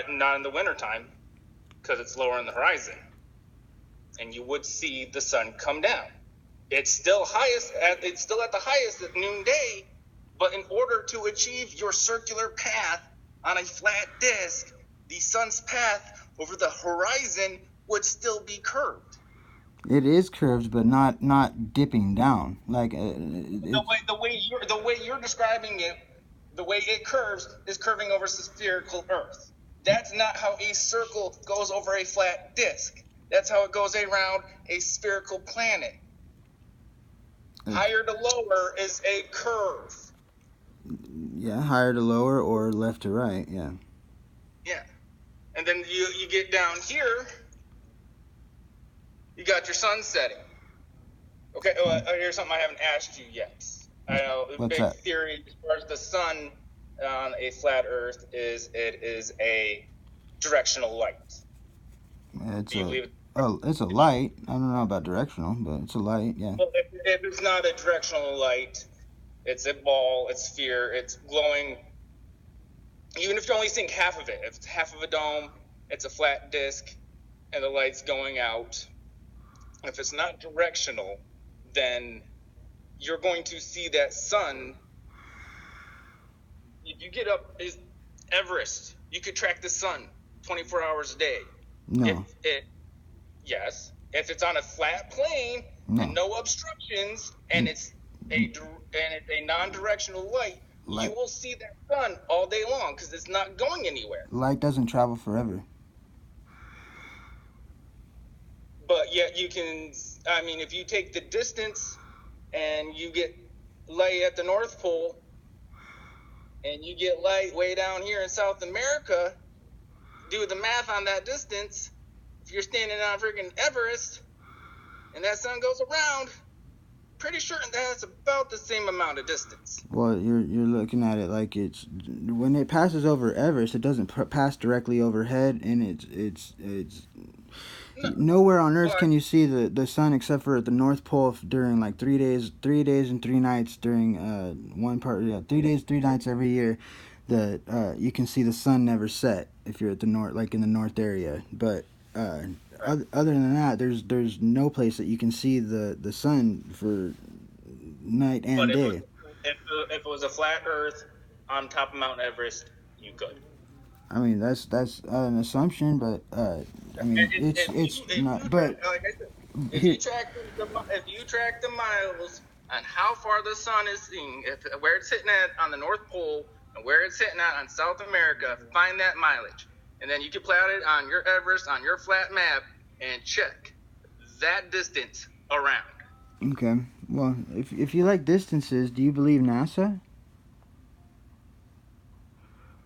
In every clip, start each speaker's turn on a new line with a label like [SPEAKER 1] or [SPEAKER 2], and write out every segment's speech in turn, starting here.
[SPEAKER 1] not in the wintertime because it's lower in the horizon. And you would see the sun come down. It's still at the highest at noonday, but in order to achieve your circular path on a flat disk, the sun's path over the horizon would still be curved.
[SPEAKER 2] It is curved, but not dipping down. Like
[SPEAKER 1] The way you're describing it, the way it curves is curving over spherical Earth. That's not how a circle goes over a flat disk. That's how it goes around a spherical planet. Higher to lower is a curve.
[SPEAKER 2] Yeah, higher to lower or left to right. Yeah.
[SPEAKER 1] Yeah. And then you get down here, you got your sun setting. Okay, here's something I haven't asked you yet. I know the
[SPEAKER 2] What's
[SPEAKER 1] big
[SPEAKER 2] that?
[SPEAKER 1] theory as far as the sun on a flat Earth is it is a directional light.
[SPEAKER 2] It's a light. I don't know about directional, but it's a light. Yeah.
[SPEAKER 1] Well, if it's not a directional light, it's a ball, it's sphere, it's glowing. Even if you're only seeing half of it, if it's half of a dome, it's a flat disk, and the light's going out. If it's not directional, then you're going to see that sun. If you get up is Everest, you could track the sun 24 hours a day.
[SPEAKER 2] No.
[SPEAKER 1] Yes. If it's on a flat plane and no obstructions, and it's a non-directional light, you will see that sun all day long because it's not going anywhere.
[SPEAKER 2] Light doesn't travel forever.
[SPEAKER 1] But yet you can, I mean, if you take the distance and you get light at the North Pole and you get light way down here in South America, do the math on that distance. If you're standing on freaking Everest and that sun goes around, pretty sure that's about the same amount of distance.
[SPEAKER 2] Well, you're looking at it like it's when it passes over Everest, it doesn't pass directly overhead, and it's nowhere on Earth can you see the sun except for at the North Pole during like 3 days and 3 nights during 3 days 3 nights every year. That you can see the sun never set if you're at the north, like in the north area. But other than that, there's no place that you can see the sun for night and day.
[SPEAKER 1] If it was a flat Earth on top of Mount Everest, you could.
[SPEAKER 2] I mean that's an assumption, but I mean it's not. But
[SPEAKER 1] like I said, if you track the miles on how far the sun is seen, where it's hitting at on the North Pole and where it's hitting at on South America, find that mileage, and then you can plot it on your Everest on your flat map and check that distance around.
[SPEAKER 2] Okay. Well, if you like distances, do you believe NASA?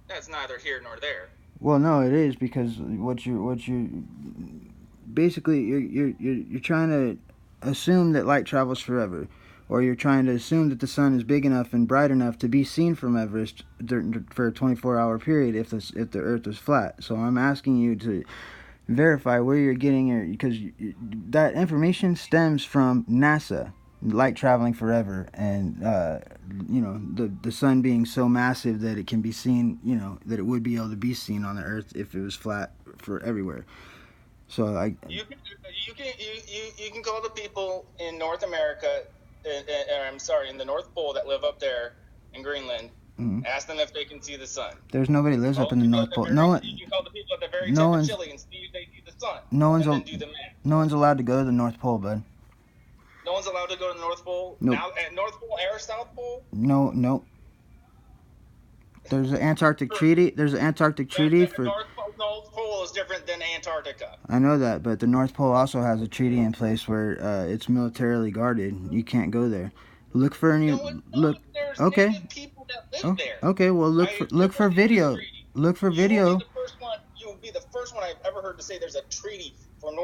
[SPEAKER 1] That's neither here nor there.
[SPEAKER 2] Well, no, it is because what you basically you're trying to assume that light travels forever, or you're trying to assume that the sun is big enough and bright enough to be seen from Everest for a 24-hour period if the Earth was flat. So I'm asking you to verify where you're getting your, because that information stems from NASA, light traveling forever, and the sun being so massive that it can be seen, that it would be able to be seen on the Earth if it was flat for everywhere. So
[SPEAKER 1] you can call the people in North America, in the North Pole that live up there in Greenland. Mm-hmm. Ask them if they can see the sun.
[SPEAKER 2] There's nobody lives up in the North Pole.
[SPEAKER 1] You can call the people at the very tip of Chile and see if they see the sun.
[SPEAKER 2] No one's allowed to go to the North Pole, bud.
[SPEAKER 1] No one's allowed to go to the North Pole?
[SPEAKER 2] Nope.
[SPEAKER 1] Now, at North Pole or South Pole?
[SPEAKER 2] No. There's an Antarctic treaty. There's an Antarctic treaty for.
[SPEAKER 1] North Pole is different than Antarctica.
[SPEAKER 2] I know that, but the North Pole also has a treaty in place where it's militarily guarded. You can't go there. Look for any.
[SPEAKER 1] There's
[SPEAKER 2] okay.
[SPEAKER 1] People that live there.
[SPEAKER 2] Okay. Well, look for video. Look for video.
[SPEAKER 1] You will be the first one I've ever heard to say there's a treaty for the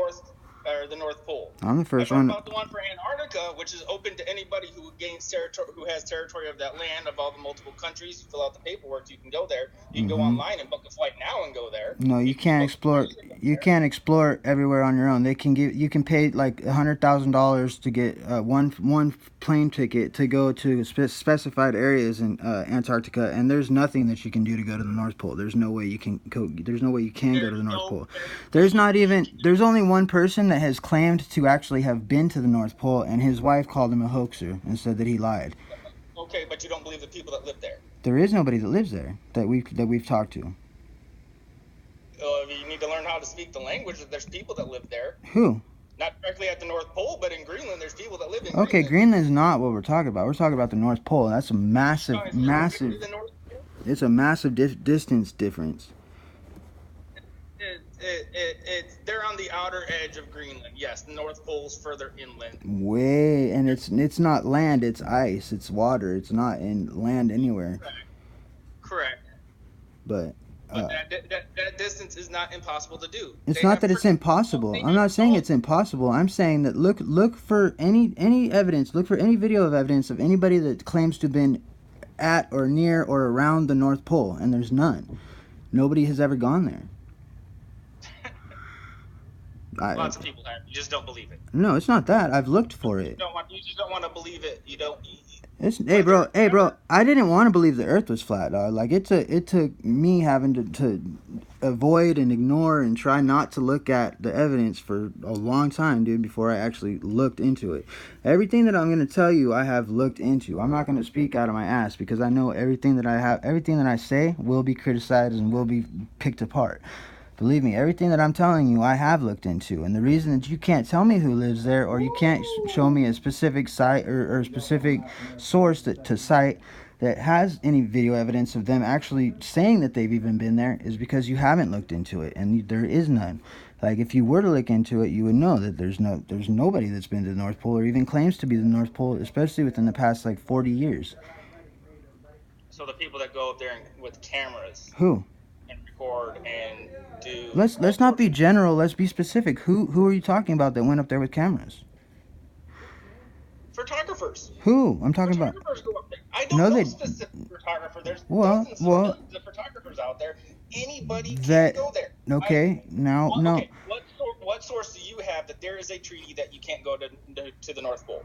[SPEAKER 1] North Pole.
[SPEAKER 2] I'm the first one.
[SPEAKER 1] About the one for Antarctica, which is open to anybody who has territory of that land of all the multiple countries. You fill out the paperwork, you can go there. You can go online and book a flight now and go there.
[SPEAKER 2] No, you can't explore. you can't explore everywhere on your own. You can pay like $100,000 to get one plane ticket to go to specified areas in Antarctica, and there's nothing that you can do to go to the North Pole. There's no way you can go. There's no way you can go to the North Pole. There's only one person that has claimed to actually have been to the North Pole, and his wife called him a hoaxer and said that he lied.
[SPEAKER 1] Okay, but you don't believe the people that live there.
[SPEAKER 2] There is nobody that lives there that we've talked to.
[SPEAKER 1] You need to learn how to speak the language. There's people that live there.
[SPEAKER 2] Who?
[SPEAKER 1] Not directly at the North Pole, but in Greenland, there's people that live in
[SPEAKER 2] Okay,
[SPEAKER 1] Greenland.
[SPEAKER 2] Greenland's not what we're talking about. We're talking about the North Pole. That's a massive. It's a massive distance difference.
[SPEAKER 1] They're on the outer edge of Greenland. Yes, the North Pole's further inland.
[SPEAKER 2] Way, and it's not land. It's ice. It's water. It's not in land anywhere.
[SPEAKER 1] Correct.
[SPEAKER 2] But
[SPEAKER 1] that distance is not impossible to do.
[SPEAKER 2] It's not that it's impossible. I'm not saying it's impossible. I'm saying that look for any evidence. Look for any video of evidence of anybody that claims to have been at or near or around the North Pole, and there's none. Nobody has ever gone there.
[SPEAKER 1] Lots of people have. You just don't believe it.
[SPEAKER 2] No, it's not that. I've looked for it.
[SPEAKER 1] You just don't want to believe it. You don't.
[SPEAKER 2] Hey bro, I didn't want to believe the earth was flat, dog. Like it took me having to avoid and ignore and try not to look at the evidence for a long time, dude, before I actually looked into it. Everything that I'm going to tell you, I have looked into. I'm not going to speak out of my ass because I know everything that I say will be criticized and will be picked apart. Believe me, everything that I'm telling you, I have looked into. And the reason that you can't tell me who lives there, or you can't show me a specific site or a specific source to cite that has any video evidence of them actually saying that they've even been there, is because you haven't looked into it, and there is none. Like, if you were to look into it, you would know that there's nobody that's been to the North Pole or even claims to be the North Pole, especially within the past, like, 40 years.
[SPEAKER 1] So the people that go up there with cameras.
[SPEAKER 2] Who?
[SPEAKER 1] And record and do.
[SPEAKER 2] Let's not be general. Let's be specific. Who are you talking about that went up there with cameras?
[SPEAKER 1] Photographers.
[SPEAKER 2] Who? I'm talking about.
[SPEAKER 1] Photographers go up there. I don't know specific photographer. There's dozens of photographers out there. Anybody can go there.
[SPEAKER 2] Okay. No.
[SPEAKER 1] Okay. What source do you have that there is a treaty that you can't go to the North Pole?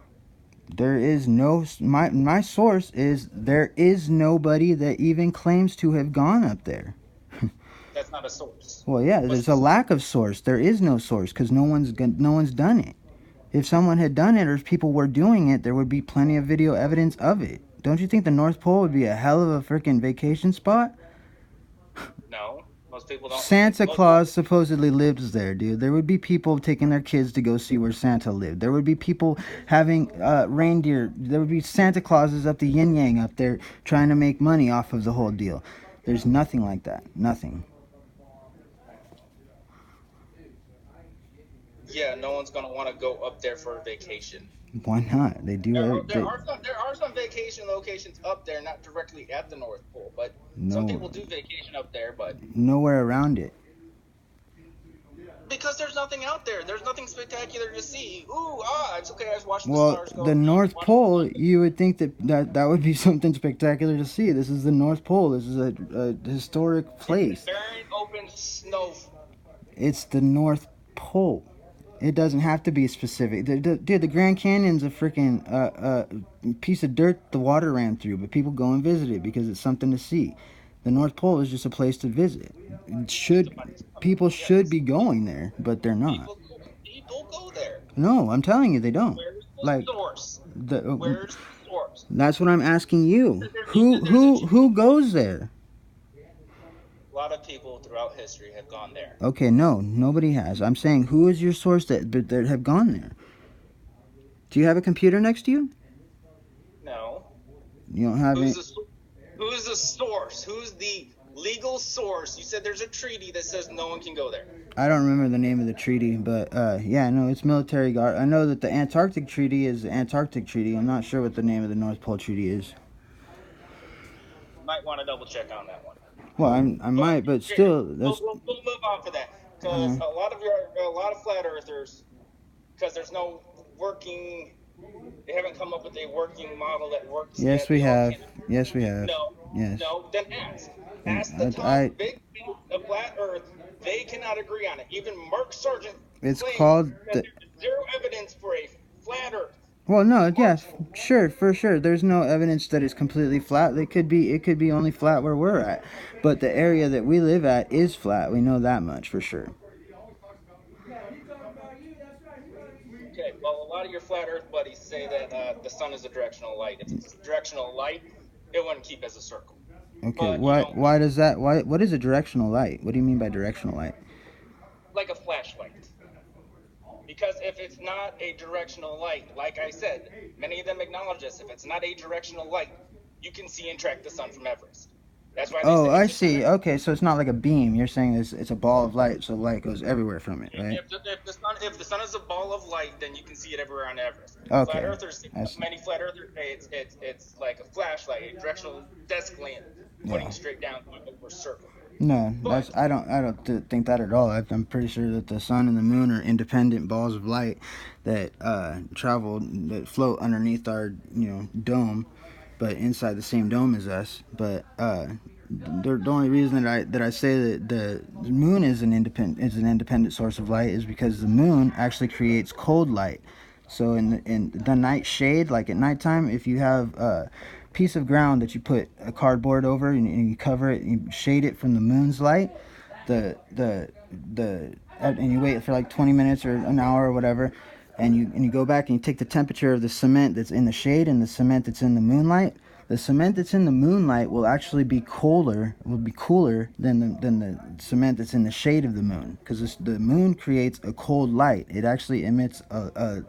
[SPEAKER 2] There is no. My source is there is nobody that even claims to have gone up there.
[SPEAKER 1] That's not a source.
[SPEAKER 2] Well, yeah, there's a lack of source. There is no source because no one's done it. If someone had done it or if people were doing it, there would be plenty of video evidence of it. Don't you think the North Pole would be a hell of a freaking vacation spot?
[SPEAKER 1] No, most people don't.
[SPEAKER 2] Santa Claus supposedly lives there, dude. There would be people taking their kids to go see where Santa lived. There would be people having reindeer. There would be Santa Clauses up the yin yang up there trying to make money off of the whole deal. There's nothing like that. Nothing.
[SPEAKER 1] Yeah, no one's gonna want to go up there for a vacation.
[SPEAKER 2] Why not? They do.
[SPEAKER 1] There are some vacation locations up there, not directly at the North Pole, but some people do vacation up there, but
[SPEAKER 2] nowhere around it.
[SPEAKER 1] Because there's nothing out there. There's nothing spectacular to see. It's okay. I was watching
[SPEAKER 2] the stars go. The North Pole, you would think that would be something spectacular to see. This is the North Pole. This is a historic place.
[SPEAKER 1] It's very open snow.
[SPEAKER 2] It's the North Pole. It doesn't have to be specific. Dude, the Grand Canyon's a freaking piece of dirt the water ran through, but people go and visit it because it's something to see. The North Pole is just a place to visit. People should be going there, but they're not.
[SPEAKER 1] People go there.
[SPEAKER 2] No, I'm telling you, they don't.
[SPEAKER 1] Where's the source? Where's the source?
[SPEAKER 2] That's what I'm asking you. Who goes there?
[SPEAKER 1] A lot of people throughout history have gone there.
[SPEAKER 2] Okay, no, nobody has. I'm saying, who is your source that have gone there? Do you have a computer next to you?
[SPEAKER 1] No.
[SPEAKER 2] You don't have any.
[SPEAKER 1] Who's the source? Who's the legal source? You said there's a treaty that says no one can go there.
[SPEAKER 2] I don't remember the name of the treaty, but yeah, no, it's military guard. I know that the Antarctic Treaty is the Antarctic Treaty. I'm not sure what the name of the North Pole Treaty is.
[SPEAKER 1] Might want to double check on that one.
[SPEAKER 2] Well, I might, but still,
[SPEAKER 1] we'll move on to that because a lot of flat earthers, because there's no working They haven't come up with a working model that works
[SPEAKER 2] Yes,
[SPEAKER 1] yet.
[SPEAKER 2] we
[SPEAKER 1] They all
[SPEAKER 2] have.
[SPEAKER 1] can't.
[SPEAKER 2] Yes, we have.
[SPEAKER 1] No,
[SPEAKER 2] Yes.
[SPEAKER 1] no. Then ask.
[SPEAKER 2] And
[SPEAKER 1] Ask the
[SPEAKER 2] I
[SPEAKER 1] top big of flat Earth. They cannot agree on it. Even Mark Sargent
[SPEAKER 2] it's
[SPEAKER 1] claims
[SPEAKER 2] called
[SPEAKER 1] that there is zero evidence for a flat Earth.
[SPEAKER 2] well, no,
[SPEAKER 1] Mark.
[SPEAKER 2] yeah, sure, for sure. There's no evidence that it's completely flat. It could be only flat where we're at, but the area that we live at is flat. We know that much for sure.
[SPEAKER 1] Okay, well, a lot of your flat Earth buddies say that the sun is a directional light. If it's a directional light, it wouldn't keep as a circle.
[SPEAKER 2] Okay,
[SPEAKER 1] But you don't
[SPEAKER 2] why does that what is a directional light? What do you mean by directional light?
[SPEAKER 1] like a flashlight. Because if it's not a directional light, like I said, many of them acknowledge this. If it's not a directional light, you can see and track the sun from Everest. That's why they
[SPEAKER 2] Oh,
[SPEAKER 1] say
[SPEAKER 2] I
[SPEAKER 1] it's just
[SPEAKER 2] see. Okay, so it's not like a beam. You're saying it's a ball of light, so light goes everywhere from it, right?
[SPEAKER 1] if the sun is a ball of light, then you can see it everywhere on Everest. Flat
[SPEAKER 2] Okay.
[SPEAKER 1] earthers, many flat earthers say it's like a flashlight, a directional desk lamp pointing
[SPEAKER 2] Yeah.
[SPEAKER 1] straight down over circle.
[SPEAKER 2] No,
[SPEAKER 1] But
[SPEAKER 2] I don't think that at all. I'm pretty sure that the sun and the moon are independent balls of light that float underneath our dome, but inside the same dome as us. But the only reason that I say that the moon is an independent source of light is because the moon actually creates cold light. So in the night shade, like at nighttime, if you have piece of ground that you put a cardboard over and you cover it and you shade it from the moon's light, the and you wait for like 20 minutes or an hour or whatever, and you go back and you take the temperature of the cement that's in the shade and the cement that's in the moonlight. The cement that's in the moonlight will actually be cooler than the cement that's in the shade of the moon, because the moon creates a cold light. It actually emits a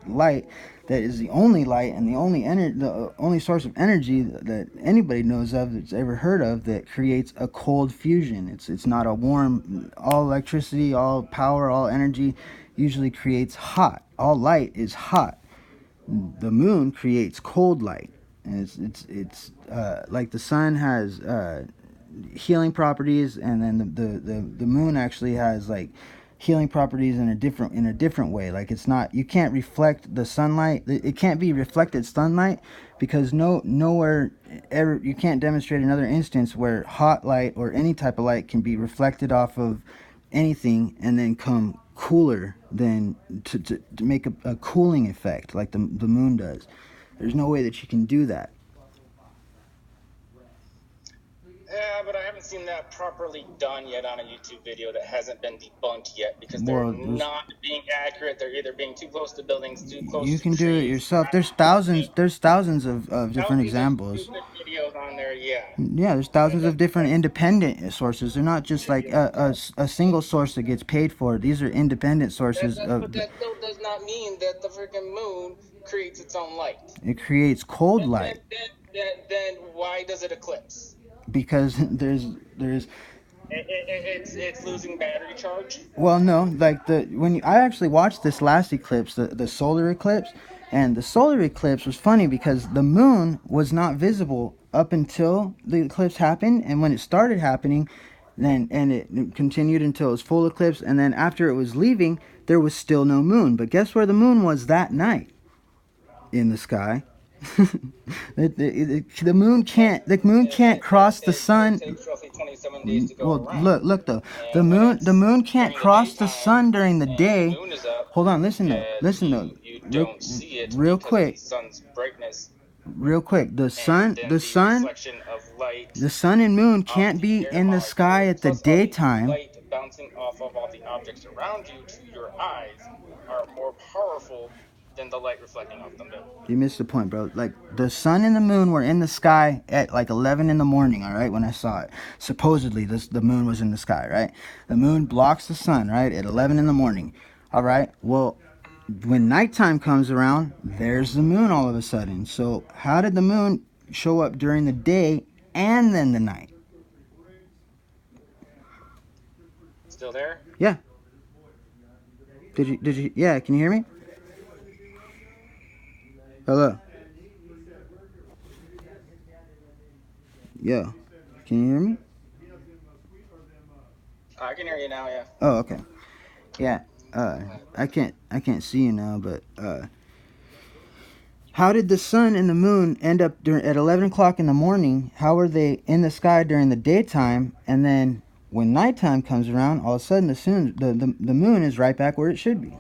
[SPEAKER 2] light that is the only light and the only source of energy that anybody knows of that's ever heard of that creates a cold fusion. It's not a warm. All electricity, all power, all energy usually creates hot. All light is hot. The moon creates cold light, and it's like the sun has healing properties, and then the moon actually has like healing properties in a different way. Like it's not, you can't reflect the sunlight. It can't be reflected sunlight, because nowhere ever you can't demonstrate another instance where hot light or any type of light can be reflected off of anything and then come cooler than to make a cooling effect like the moon does. There's no way that you can do that.
[SPEAKER 1] yeah, but I haven't seen that properly done yet on a YouTube video that hasn't been debunked yet, because they're
[SPEAKER 2] Well,
[SPEAKER 1] not being accurate. They're either being too close to buildings, too close
[SPEAKER 2] you
[SPEAKER 1] to
[SPEAKER 2] can do it
[SPEAKER 1] trees.
[SPEAKER 2] yourself. There's thousands of different
[SPEAKER 1] Thousands of
[SPEAKER 2] examples.
[SPEAKER 1] stupid videos on there, yeah.
[SPEAKER 2] Yeah, there's thousands of different independent sources. They're not just like a single source that gets paid for. These are independent sources
[SPEAKER 1] But
[SPEAKER 2] of.
[SPEAKER 1] that still does not mean that the freaking moon creates its own light.
[SPEAKER 2] It creates cold light
[SPEAKER 1] Then why does it eclipse?
[SPEAKER 2] because there's
[SPEAKER 1] It's losing battery charge.
[SPEAKER 2] well, no, like I actually watched this last eclipse, the solar eclipse, and the solar eclipse was funny because the moon was not visible up until the eclipse happened, and when it started happening, then it continued until it was full eclipse, and then after it was leaving, there was still no moon. But guess where the moon was that night? In the sky. The moon can't cross the sun.
[SPEAKER 1] It takes roughly 27 days to go
[SPEAKER 2] Well,
[SPEAKER 1] around.
[SPEAKER 2] look though,
[SPEAKER 1] And when
[SPEAKER 2] the moon can't
[SPEAKER 1] during the
[SPEAKER 2] cross the
[SPEAKER 1] daytime
[SPEAKER 2] sun during the
[SPEAKER 1] and
[SPEAKER 2] day.
[SPEAKER 1] the moon is up,
[SPEAKER 2] Hold on, listen though,
[SPEAKER 1] you don't see it
[SPEAKER 2] real
[SPEAKER 1] because of the
[SPEAKER 2] quick,
[SPEAKER 1] sun's brightness
[SPEAKER 2] real quick.
[SPEAKER 1] and then the reflection of light
[SPEAKER 2] the sun and moon
[SPEAKER 1] off
[SPEAKER 2] can't
[SPEAKER 1] the
[SPEAKER 2] be
[SPEAKER 1] air
[SPEAKER 2] in the sky
[SPEAKER 1] molecule,
[SPEAKER 2] at the
[SPEAKER 1] plus all the
[SPEAKER 2] daytime.
[SPEAKER 1] light bouncing off of all the objects around you to your eyes are more powerful than the light reflecting off the moon.
[SPEAKER 2] You missed the point, bro. Like the sun and the moon were in the sky at like 11 in the morning. All right, when I saw it, supposedly the moon was in the sky. Right, the moon blocks the sun. Right at 11 in the morning. All right. Well, when nighttime comes around, there's the moon all of a sudden. So how did the moon show up during the day and then the night?
[SPEAKER 1] Still there?
[SPEAKER 2] Yeah. Did you? Yeah. Can you hear me? Hello. Yo. Can you hear me?
[SPEAKER 1] I can hear you now, yeah.
[SPEAKER 2] Oh, okay. Yeah. I can't see you now, but How did the sun and the moon end up at 11 o'clock in the morning? How are they in the sky during the daytime? And then when nighttime comes around, all of a sudden the moon is right back where it should be.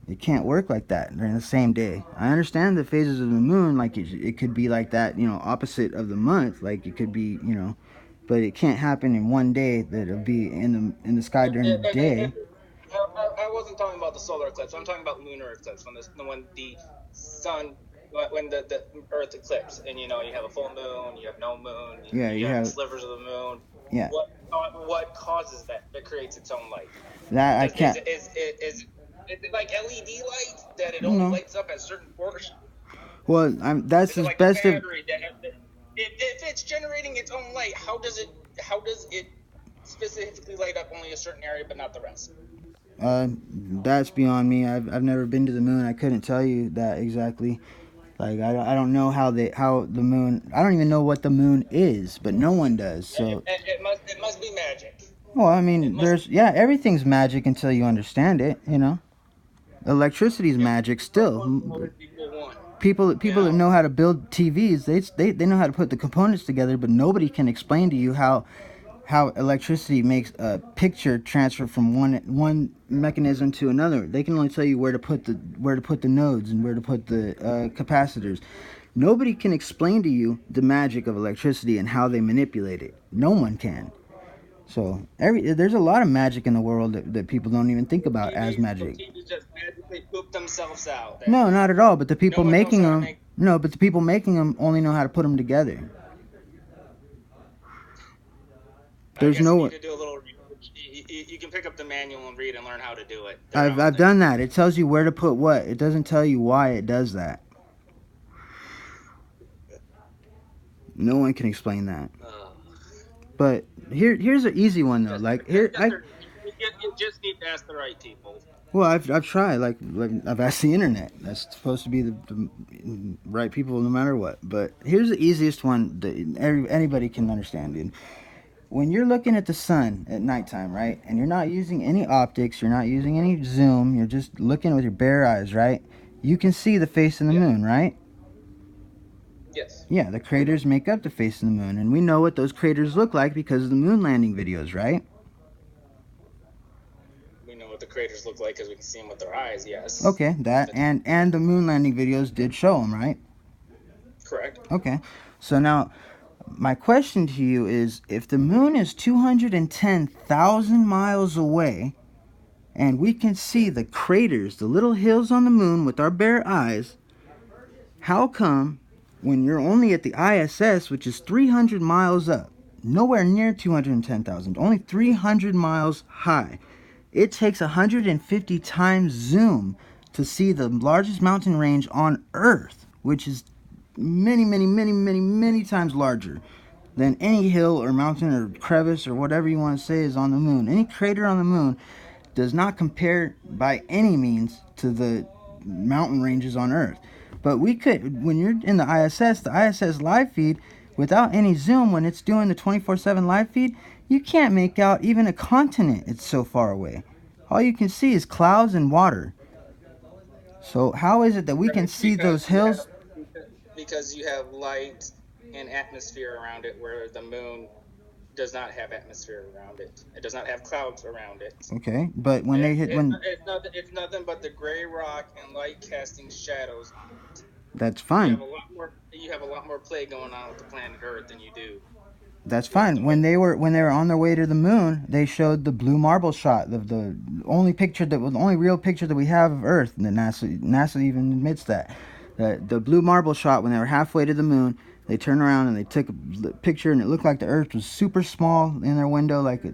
[SPEAKER 2] It can't work like that during the same day. I understand the phases of the moon, like it could be like that, opposite of the month. Like it could be, but it can't happen in one day. That it'll be in the sky during the day.
[SPEAKER 1] I wasn't talking about the solar eclipse. I'm talking about lunar eclipse when the sun when the Earth eclipse, and you have a full moon, you have no moon,
[SPEAKER 2] Yeah,
[SPEAKER 1] you have slivers of the moon.
[SPEAKER 2] Yeah.
[SPEAKER 1] What causes that? That creates its own light.
[SPEAKER 2] That I can't.
[SPEAKER 1] Is it like LED light that it only lights up at certain portions?
[SPEAKER 2] Well, that's as
[SPEAKER 1] like
[SPEAKER 2] best
[SPEAKER 1] a battery if it's generating its own light, how does it specifically light up only a certain area but not the rest?
[SPEAKER 2] That's beyond me. I've never been to the moon. I couldn't tell you that exactly. Like I don't know how the moon. I don't even know what the moon is, but no one does. So
[SPEAKER 1] it must be magic.
[SPEAKER 2] Well, I mean, everything's magic until you understand it. Electricity's magic still. People that know how to build TVs, they know how to put the components together, but nobody can explain to you how electricity makes a picture transfer from one mechanism to another. They can only tell you where to put the nodes and where to put the capacitors. Nobody can explain to you the magic of electricity and how they manipulate it. No one can. So there's a lot of magic in the world that people don't even think about as magic.
[SPEAKER 1] TVs just magically poop themselves out.
[SPEAKER 2] No, not at all. But the people making them, but the people making them only know how to put them together. There's no.
[SPEAKER 1] You need to do a little research. You can pick up the manual and read and learn how to do it.
[SPEAKER 2] I've done that. It tells you where to put what. It doesn't tell you why it does that. No one can explain that. But here's an easy one though.
[SPEAKER 1] You just need to ask the right people.
[SPEAKER 2] Well, I've tried. Like I've asked the internet. That's supposed to be the right people no matter what. But here's the easiest one that anybody can understand, dude. When you're looking at the sun at nighttime, right, and you're not using any optics, you're not using any zoom, you're just looking with your bare eyes, right? You can see the face of the moon, right?
[SPEAKER 1] Yes.
[SPEAKER 2] Yeah, the craters make up the face of the moon, and we know what those craters look like because of the moon landing videos, right?
[SPEAKER 1] We know what the craters look like because we can see them with our eyes, yes.
[SPEAKER 2] Okay, and the moon landing videos did show them, right?
[SPEAKER 1] Correct.
[SPEAKER 2] Okay, so now my question to you is, if the moon is 210,000 miles away, and we can see the craters, the little hills on the moon with our bare eyes, how come when you're only at the ISS, which is 300 miles up, nowhere near 210,000, only 300 miles high, it takes 150 times zoom to see the largest mountain range on Earth, which is many times larger than any hill or mountain or crevice or whatever you want to say is on the moon. Any crater on the moon does not compare by any means to the mountain ranges on Earth. But we could, when you're in the ISS live feed, without any zoom, when it's doing the 24/7 live feed, you can't make out even a continent. It's so far away. All you can see is clouds and water. So how is it that we can see those hills?
[SPEAKER 1] Because you have light and atmosphere around it, where the moon does not have atmosphere around it. It does not have clouds around it.
[SPEAKER 2] Okay, but when
[SPEAKER 1] it's nothing but the gray rock and light casting shadows on it.
[SPEAKER 2] That's fine.
[SPEAKER 1] You have a lot more play going on with the planet Earth than you do.
[SPEAKER 2] That's fine. When they were on their way to the moon, they showed the blue marble shot of the only real picture that we have of Earth, and NASA even admits that. The blue marble shot when they were halfway to the moon, they turned around and they took a picture, and it looked like the Earth was super small in their window, like a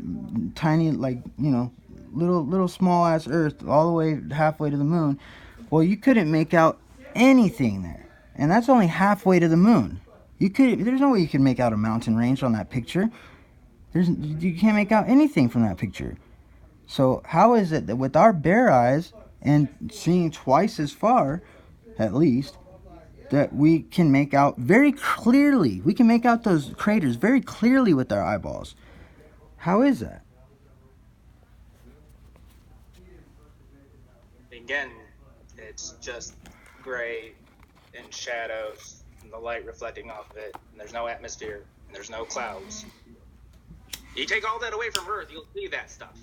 [SPEAKER 2] tiny, little small ass Earth all the way halfway to the moon. Well, you couldn't make out anything there, and that's only halfway to the moon. There's no way you can make out a mountain range on that picture. You can't make out anything from that picture. So how is it that with our bare eyes and seeing twice as far, at least, that we can make out very clearly? We can make out those craters very clearly with our eyeballs. How is that?
[SPEAKER 1] again, it's just gray and shadows and the light reflecting off of it. And there's no atmosphere and there's no clouds. You take all that away from Earth, you'll see that stuff.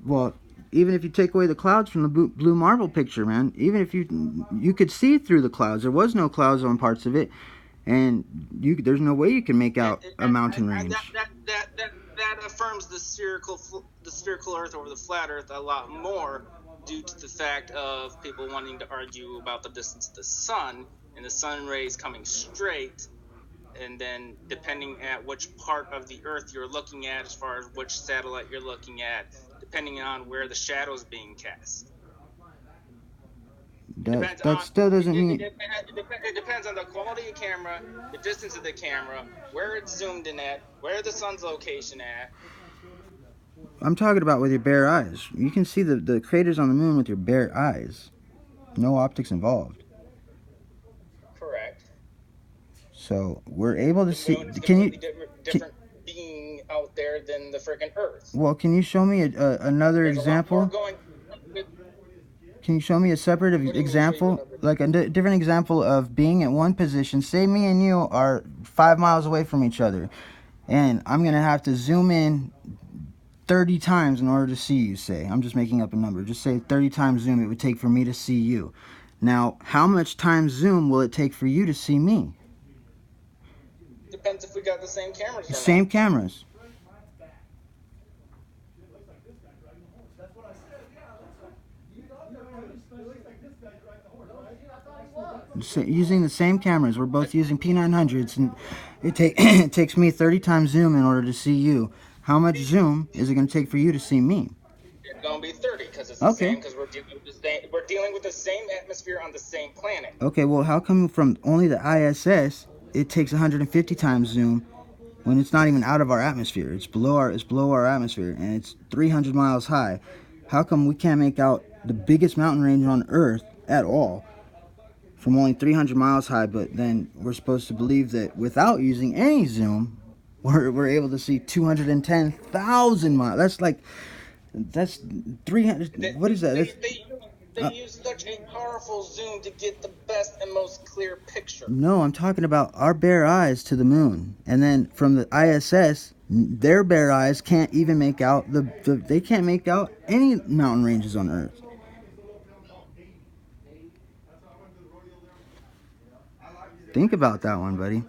[SPEAKER 2] Well, even if you take away the clouds from the blue marble picture, man, even if you could see through the clouds. There was no clouds on parts of it, and there's no way you can make out a mountain range.
[SPEAKER 1] That affirms the spherical Earth over the flat Earth a lot more, due to the fact of people wanting to argue about the distance of the sun and the sun rays coming straight, and then depending at which part of the Earth you're looking at, as far as which satellite you're looking at, depending on where the shadow is being cast.
[SPEAKER 2] That still doesn't mean...
[SPEAKER 1] It depends on the quality of camera, the distance of the camera, where it's zoomed in at, where the sun's location at.
[SPEAKER 2] I'm talking about with your bare eyes. You can see the craters on the moon with your bare eyes. No optics involved.
[SPEAKER 1] Correct.
[SPEAKER 2] So we're able to see...
[SPEAKER 1] different being out there than the friggin' Earth.
[SPEAKER 2] Well, can you show me another example? Can you show me a separate example, like a different example of being at one position? Say me and you are 5 miles away from each other, and I'm going to have to zoom in 30 times in order to see you, say. I'm just making up a number. Just say 30 times zoom it would take for me to see you. Now, how much times zoom will it take for you to see me?
[SPEAKER 1] Depends if we got the same cameras or not.
[SPEAKER 2] Same cameras. Using the same cameras. We're both using P900s, and it takes me 30 times zoom in order to see you. How much zoom is it going to take for you to see me?
[SPEAKER 1] It's going to be 30, because it's the same, because we're dealing with the same atmosphere on the same planet.
[SPEAKER 2] Okay, well, how come from only the ISS it takes 150 times zoom when it's not even out of our atmosphere? It's below our atmosphere, and it's 300 miles high. How come we can't make out the biggest mountain range on Earth at all from only 300 miles high, but then we're supposed to believe that without using any zoom, we're able to see 210,000 miles. That's 300. What is that?
[SPEAKER 1] They use such a powerful zoom to get the best and most clear picture.
[SPEAKER 2] No, I'm talking about our bare eyes to the moon, and then from the ISS, their bare eyes can't even make out they can't make out any mountain ranges on Earth. Think about that one, buddy.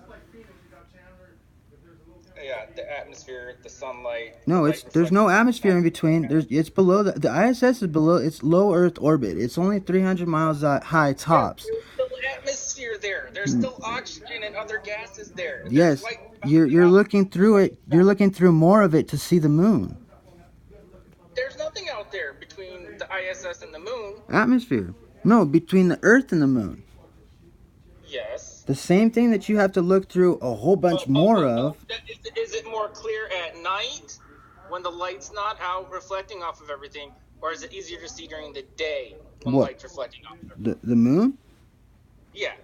[SPEAKER 1] Yeah, the atmosphere, the sunlight.
[SPEAKER 2] No, there's no atmosphere in between. It's below the ISS is below. It's low Earth orbit. It's only 300 miles high tops.
[SPEAKER 1] There's still atmosphere there. There's still oxygen and other gases there.
[SPEAKER 2] Yes, you're looking through it. You're looking through more of it to see the moon.
[SPEAKER 1] There's nothing out there between the ISS and the moon.
[SPEAKER 2] Atmosphere. No, between the Earth and the moon.
[SPEAKER 1] Yes.
[SPEAKER 2] The same thing that you have to look through a whole bunch more of.
[SPEAKER 1] Is it more clear at night when the light's not out reflecting off of everything, or is it easier to see during the day when the light's reflecting off of everything?
[SPEAKER 2] The moon?
[SPEAKER 1] Yeah.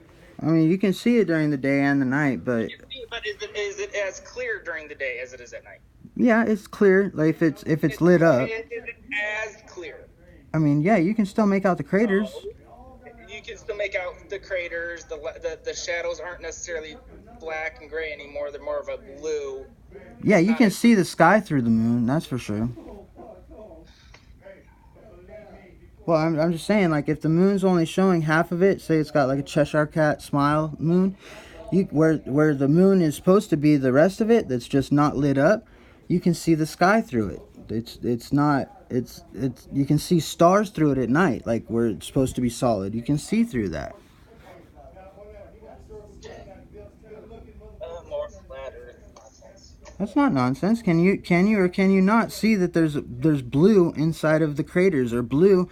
[SPEAKER 2] I mean, you can see it during the day and the night, but...
[SPEAKER 1] But is it as clear during the day as it is at night?
[SPEAKER 2] Yeah, it's clear. Like if it's lit up.
[SPEAKER 1] Is it as clear?
[SPEAKER 2] I mean, yeah, you can still make out the craters.
[SPEAKER 1] You can still make out the craters. The shadows aren't necessarily black and gray anymore. They're more of a blue.
[SPEAKER 2] Yeah, you can see the sky through the moon. That's for sure. Well, I'm just saying, like, if the moon's only showing half of it, say it's got like a Cheshire Cat smile moon, where the moon is supposed to be the rest of it, that's just not lit up, you can see the sky through it. It's you can see stars through it at night, like where it's supposed to be solid. You can see through that.
[SPEAKER 1] More flat Earth nonsense.
[SPEAKER 2] That's not nonsense. Can you not see that there's blue inside of the craters, or blue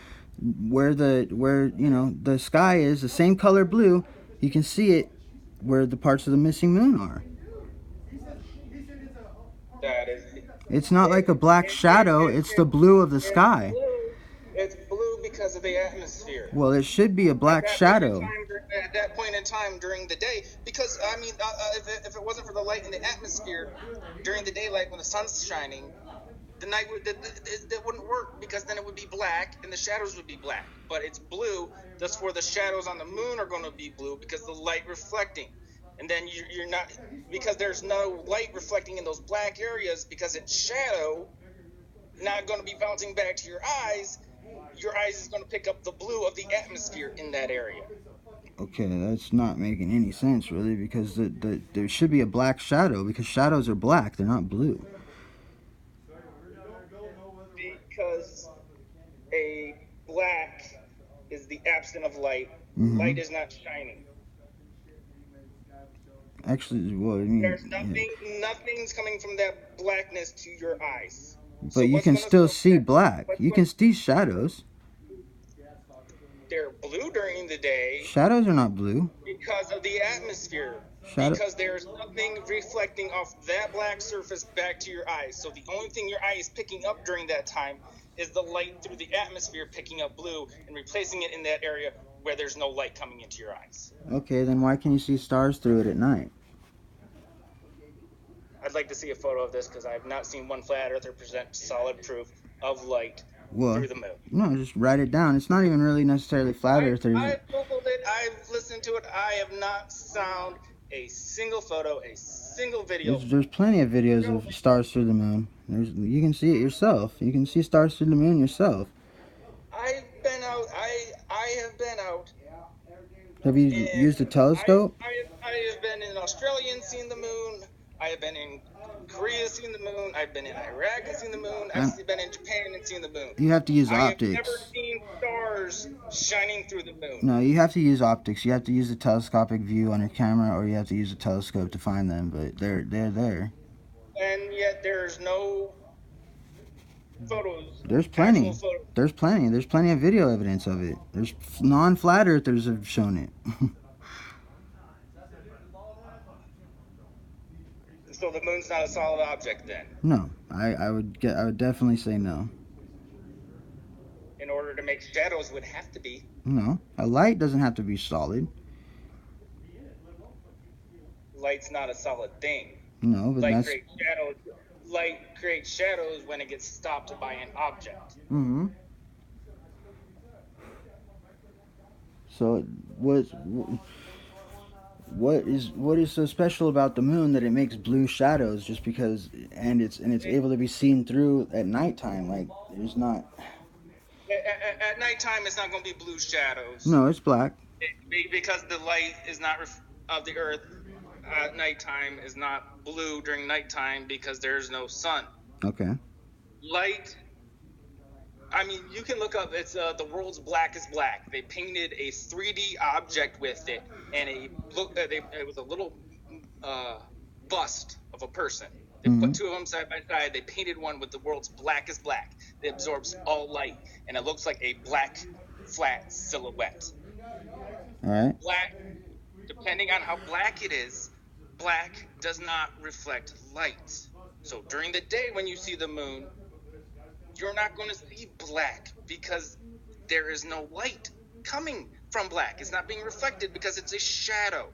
[SPEAKER 2] where the sky is the same color blue? You can see it where the parts of the missing moon are. It's not like a black shadow. It's the blue of the sky.
[SPEAKER 1] It's blue because of the atmosphere.
[SPEAKER 2] Well, it should be a black shadow.
[SPEAKER 1] At that point in time during the day, because I mean, if it wasn't for the light in the atmosphere during the daylight when the sun's shining, the night that wouldn't work, because then it would be black and the shadows would be black. But it's blue, that's where the shadows on the moon are going to be blue, because the light reflecting. And then you're not, because there's no light reflecting in those black areas, because it's shadow, not going to be bouncing back to your eyes is going to pick up the blue of the atmosphere in that area.
[SPEAKER 2] Okay, that's not making any sense, really, because there should be a black shadow, because shadows are black, they're not blue.
[SPEAKER 1] Because a black is the absence of light.
[SPEAKER 2] Mm-hmm.
[SPEAKER 1] Light is not shining.
[SPEAKER 2] Actually, well, I mean,
[SPEAKER 1] there's nothing's coming from that blackness to your eyes.
[SPEAKER 2] But so you can still see black. You can see shadows.
[SPEAKER 1] They're blue during the day.
[SPEAKER 2] Shadows are not blue.
[SPEAKER 1] Because of the atmosphere. Because there's nothing reflecting off that black surface back to your eyes. So the only thing your eye is picking up during that time is the light through the atmosphere picking up blue and replacing it in that area where there's no light coming into your eyes.
[SPEAKER 2] Okay, then why can you see stars through it at night?
[SPEAKER 1] I'd like to see a photo of this, because I have not seen one flat earther present solid proof of light through the moon.
[SPEAKER 2] No, just write it down. It's not even really necessarily flat earthers.
[SPEAKER 1] I've Googled it. I've listened to it. I have not found a single photo, a single video.
[SPEAKER 2] There's plenty of videos of stars through the moon. You can see it yourself. You can see stars through the moon yourself.
[SPEAKER 1] I've been out. I have been out.
[SPEAKER 2] Have you used a telescope?
[SPEAKER 1] I have been in Australia and seen the moon. I have been in Korea seeing the moon. I've been in Iraq and seen the moon. I've been in Japan and seen the moon.
[SPEAKER 2] You have to use optics.
[SPEAKER 1] I have never seen stars shining through the moon.
[SPEAKER 2] No, you have to use optics. You have to use a telescopic view on your camera, or you have to use a telescope to find them. But they're there.
[SPEAKER 1] And yet there's no photos.
[SPEAKER 2] There's plenty. There's plenty of video evidence of it. There's non-flat earthers have shown it.
[SPEAKER 1] So the moon's not a solid object then?
[SPEAKER 2] No, I would definitely say no.
[SPEAKER 1] In order to make shadows, would have to be.
[SPEAKER 2] No, a light doesn't have to be solid.
[SPEAKER 1] Light's not a solid thing.
[SPEAKER 2] No, but
[SPEAKER 1] light creates shadows when it gets stopped by an object.
[SPEAKER 2] Mm-hmm. So what is so special about the moon that it makes blue shadows just because, and it's able to be seen through at nighttime? Like, there's not.
[SPEAKER 1] At nighttime, it's not going to be blue shadows.
[SPEAKER 2] No, it's black.
[SPEAKER 1] Because the light is not of the Earth at nighttime is not blue during nighttime, because there's no sun.
[SPEAKER 2] Okay.
[SPEAKER 1] Light. I mean, you can look up. It's the world's blackest black. They painted a 3D object with it, and it was a little bust of a person. They put two of them side by side. They painted one with the world's blackest black. It absorbs all light, and it looks like a black, flat silhouette.
[SPEAKER 2] All right.
[SPEAKER 1] Black, depending on how black it is, black does not reflect light. So during the day when you see the moon, you're not going to see black, because there is no light coming from black. It's not being reflected because it's a shadow.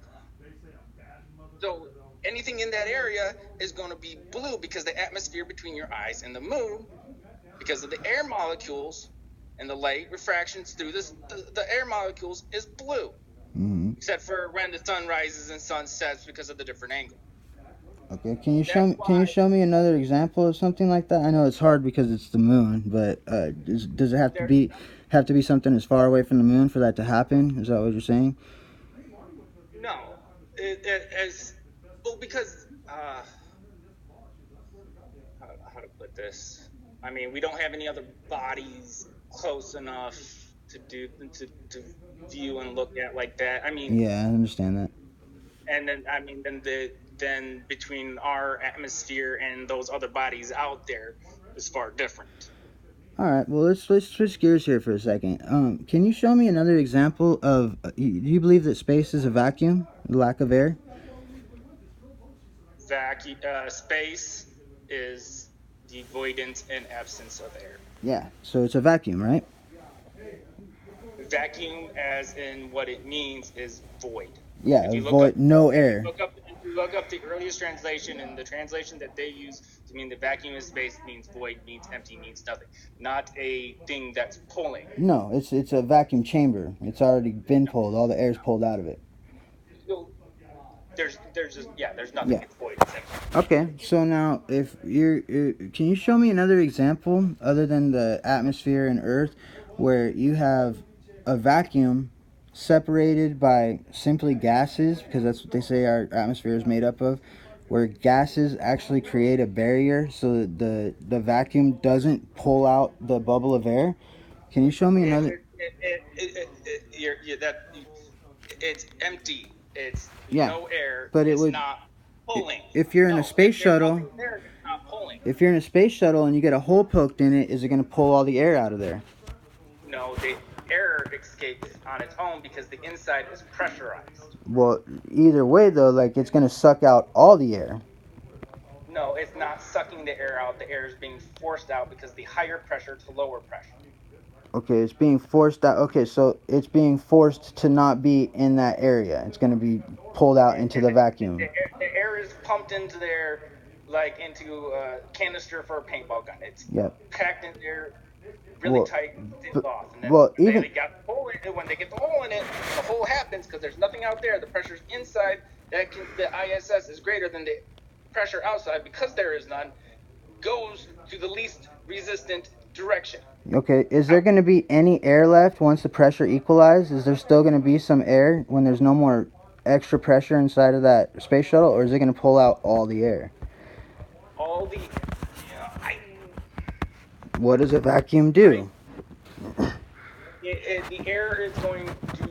[SPEAKER 1] So anything in that area is going to be blue, because the atmosphere between your eyes and the moon, because of the air molecules and the light refractions through the air molecules, is blue.
[SPEAKER 2] Mm-hmm.
[SPEAKER 1] Except for when the sun rises and sun sets, because of the different angle.
[SPEAKER 2] Okay, can you show me another example of something like that? I know it's hard because it's the moon, but does it have to be something as far away from the moon for that to happen? Is that what you're saying?
[SPEAKER 1] No, because how to put this? I mean, we don't have any other bodies close enough to view and look at like that. I mean,
[SPEAKER 2] yeah, I understand that.
[SPEAKER 1] And then between our atmosphere and those other bodies out there is far different.
[SPEAKER 2] All right, well, let's switch gears here for a second. Can you show me another example of? Do you believe that space is a vacuum, the lack of air?
[SPEAKER 1] Space is the voidance and absence of air.
[SPEAKER 2] Yeah, so it's a vacuum, right?
[SPEAKER 1] Vacuum, as in what it means, is void.
[SPEAKER 2] Yeah, void, no air.
[SPEAKER 1] If look up the earliest translation, and the translation that they use to mean the vacuum of space means void, means empty, means nothing, not a thing that's pulling.
[SPEAKER 2] No, it's a vacuum chamber. It's already been pulled. All the air's pulled out of it.
[SPEAKER 1] So there's nothing.
[SPEAKER 2] Yeah.
[SPEAKER 1] It's void. It's empty.
[SPEAKER 2] Okay, so now if can you show me another example other than the atmosphere and Earth where you have a vacuum separated by simply gases, because that's what they say our atmosphere is made up of, where gases actually create a barrier so that the vacuum doesn't pull out the bubble of air? Can you show me another?
[SPEAKER 1] It's empty. It's
[SPEAKER 2] Yeah,
[SPEAKER 1] no air.
[SPEAKER 2] but it
[SPEAKER 1] It's
[SPEAKER 2] would.
[SPEAKER 1] not pulling.
[SPEAKER 2] If you're in
[SPEAKER 1] No,
[SPEAKER 2] a space
[SPEAKER 1] if there's
[SPEAKER 2] shuttle,
[SPEAKER 1] nothing there, it's not pulling.
[SPEAKER 2] if you're in a space shuttle and you get a hole poked in it, is it going to pull all the air out of there?
[SPEAKER 1] No, the air escapes on its own because the inside is pressurized.
[SPEAKER 2] Well, either way though, like it's going to suck out all the air.
[SPEAKER 1] No, it's not sucking the air out. The air is being forced out because the higher pressure to lower pressure.
[SPEAKER 2] Okay, it's being forced out. Okay, so it's being forced to not be in that area. It's going to be pulled out into the vacuum.
[SPEAKER 1] The air is pumped into there like into a canister for a paintball gun. It's packed in there really tight and zipped off. And then they got the hole in it. When they get the hole in it, the hole happens because there's nothing out there. The pressure's inside. The ISS is greater than the pressure outside because there is none. Goes to the least resistant direction.
[SPEAKER 2] Okay, is there going to be any air left once the pressure equalizes? Is there still going to be some air when there's no more extra pressure inside of that space shuttle, or is it going to pull out all the air?
[SPEAKER 1] All the...
[SPEAKER 2] What does a vacuum do?
[SPEAKER 1] The air is going to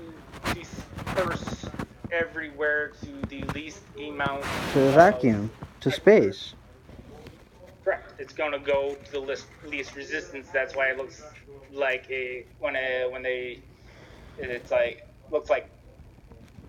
[SPEAKER 1] disperse everywhere to the least amount...
[SPEAKER 2] To the vacuum, to space.
[SPEAKER 1] Correct. It's going to go to the least resistance. That's why it looks like looks like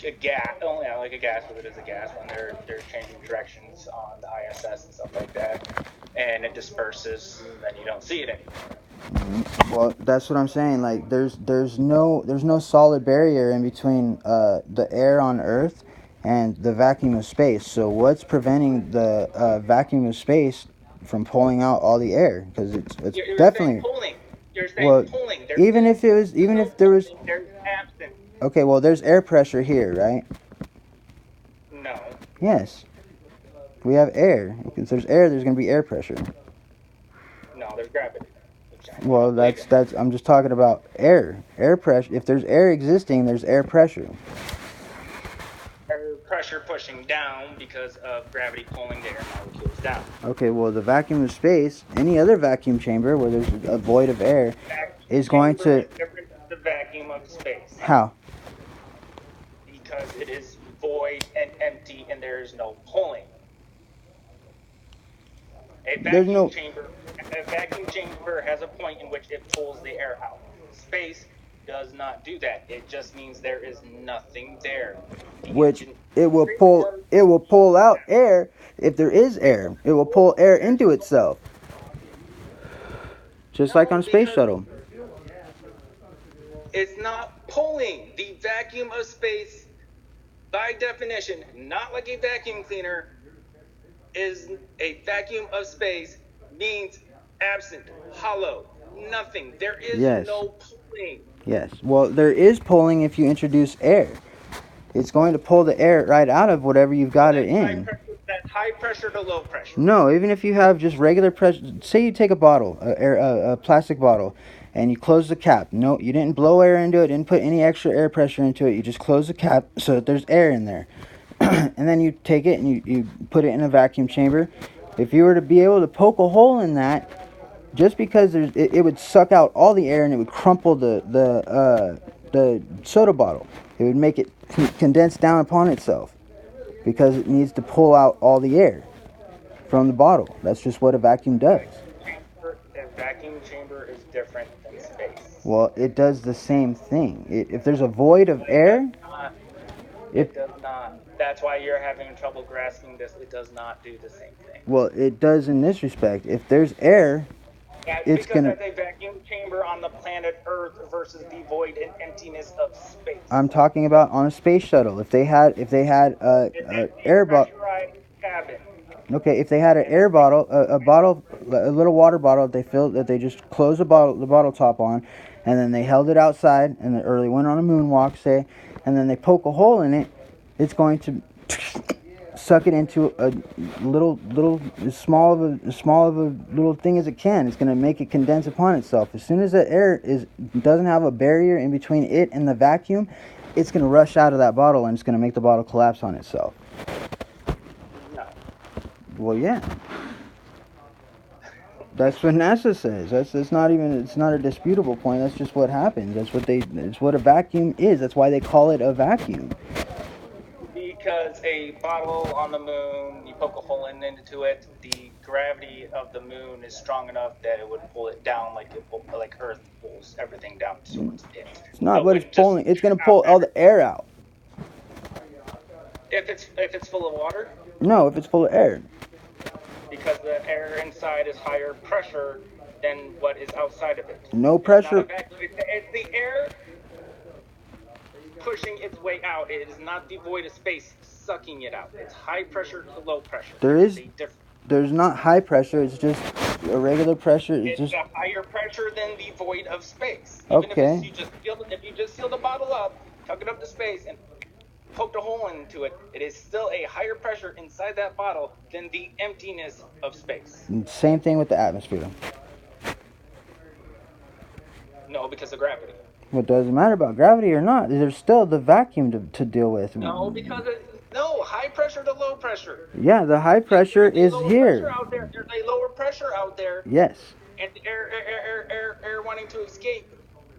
[SPEAKER 1] a gas. Oh yeah, like a gas, but it is a gas when they're changing directions on the ISS and stuff like that, and it disperses, and then you don't see it anymore.
[SPEAKER 2] Well, that's what I'm saying. Like, there's no solid barrier in between the air on Earth and the vacuum of space. So what's preventing the vacuum of space from pulling out all the air? Because it's
[SPEAKER 1] you're
[SPEAKER 2] definitely
[SPEAKER 1] pulling. You're saying pulling.
[SPEAKER 2] Even if there was
[SPEAKER 1] there's absent.
[SPEAKER 2] Okay, well, there's air pressure here, right?
[SPEAKER 1] No.
[SPEAKER 2] Yes. We have air. If there's air, there's going to be air pressure.
[SPEAKER 1] No, there's gravity.
[SPEAKER 2] Well, that's I'm just talking about air pressure. If there's air existing, there's air pressure.
[SPEAKER 1] Air pressure pushing down because of gravity pulling the air molecules down.
[SPEAKER 2] Okay, well, the vacuum of space, any other vacuum chamber where there's a void of air, is going to...
[SPEAKER 1] The vacuum of space.
[SPEAKER 2] How?
[SPEAKER 1] Because it is void and empty and there is no pulling. A vacuum chamber has a point in which it pulls the air out. Space does not do that. It just means there is nothing there.
[SPEAKER 2] Which it will pull out air if there is air. It will pull air into itself. Just like on a space shuttle.
[SPEAKER 1] It's not pulling. The vacuum of space, by definition, not like a vacuum cleaner, is a vacuum of space means absent, hollow, nothing. There is no pulling.
[SPEAKER 2] Yes. Well, there is pulling if you introduce air. It's going to pull the air right out of whatever you've got it in.
[SPEAKER 1] That's high pressure to low pressure.
[SPEAKER 2] No, even if you have just regular pressure. Say you take a bottle, a plastic bottle, and you close the cap. No, you didn't blow air into it, didn't put any extra air pressure into it. You just close the cap so that there's air in there. And then you take it and you put it in a vacuum chamber. If you were to be able to poke a hole in that, just because it would suck out all the air and it would crumple the soda bottle. It would make it condense down upon itself because it needs to pull out all the air from the bottle. That's just what a vacuum does.
[SPEAKER 1] A vacuum chamber is different than space.
[SPEAKER 2] Well, it does the same thing. If there's a void of air...
[SPEAKER 1] It does not. That's why you're having trouble grasping this. It does not do the same thing.
[SPEAKER 2] Well, it does in this respect. If there's air, it's going to...
[SPEAKER 1] That's a vacuum chamber on the planet Earth versus the void and emptiness of space.
[SPEAKER 2] I'm talking about on a space shuttle. If they had air bubble...
[SPEAKER 1] happen.
[SPEAKER 2] Okay, if they had an air bottle, a little water bottle that they filled, that they just closed the bottle top on, and then they held it outside, or they went on a moonwalk, say, and then they poke a hole in it, it's going to suck it into a little as small of a little thing as it can. It's going to make it condense upon itself. As soon as the air doesn't have a barrier in between it and the vacuum, it's going to rush out of that bottle and it's going to make the bottle collapse on itself.
[SPEAKER 1] No.
[SPEAKER 2] Well, yeah. That's what NASA says. It's not a disputable point. That's just what happens. It's what a vacuum is. That's why they call it a vacuum.
[SPEAKER 1] Because a bottle on the moon, you poke a hole into it, the gravity of the moon is strong enough that it would pull it down like Earth pulls everything down towards it.
[SPEAKER 2] It's not what it's pulling. It's going to pull all the air out.
[SPEAKER 1] If it's full of water?
[SPEAKER 2] No, if it's full of air.
[SPEAKER 1] Because the air inside is higher pressure than what is outside of it.
[SPEAKER 2] No pressure.
[SPEAKER 1] It's the air pushing its way out. It is not devoid of space sucking it out. It's high pressure to low pressure.
[SPEAKER 2] There's not high pressure. It's just a regular pressure.
[SPEAKER 1] It's just a higher pressure than the void of space.
[SPEAKER 2] Okay.
[SPEAKER 1] If you just seal the bottle up, tuck it up to space, and poked a hole into it, it is still a higher pressure inside that bottle than the emptiness of space.
[SPEAKER 2] Same thing with the atmosphere.
[SPEAKER 1] No, because of gravity.
[SPEAKER 2] Well, it doesn't matter about gravity or not. There's still the vacuum to deal with.
[SPEAKER 1] No, because high pressure to low pressure.
[SPEAKER 2] Yeah, the high pressure is here.
[SPEAKER 1] There's a lower pressure out there.
[SPEAKER 2] Yes.
[SPEAKER 1] And air wanting to escape,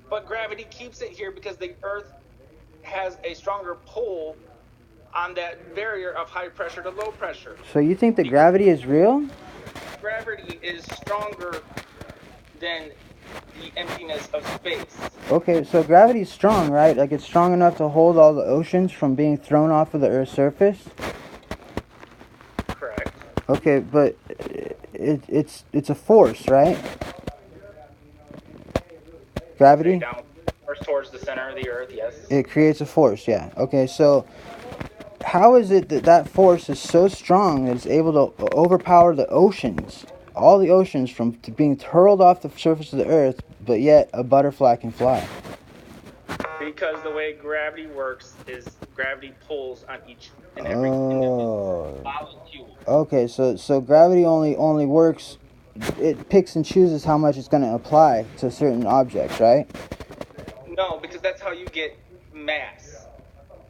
[SPEAKER 1] but gravity keeps it here because the Earth has a stronger pull on that barrier of high pressure to low pressure.
[SPEAKER 2] So you think that gravity is real?
[SPEAKER 1] Gravity is stronger than the emptiness of space.
[SPEAKER 2] Okay, so gravity is strong, right? Like it's strong enough to hold all the oceans from being thrown off of the Earth's surface?
[SPEAKER 1] Correct.
[SPEAKER 2] Okay, but it's a force, right? Gravity?
[SPEAKER 1] Down towards the center of the Earth, yes.
[SPEAKER 2] It creates a force, yeah. Okay, so how is it that force is so strong that it's able to overpower the oceans, all the oceans, from being hurled off the surface of the Earth, but yet a butterfly can fly?
[SPEAKER 1] Because the way gravity works is gravity pulls on each and every individual molecule.
[SPEAKER 2] Okay, so gravity only works, it picks and chooses how much it's going to apply to certain objects, right?
[SPEAKER 1] No, because that's how you get mass.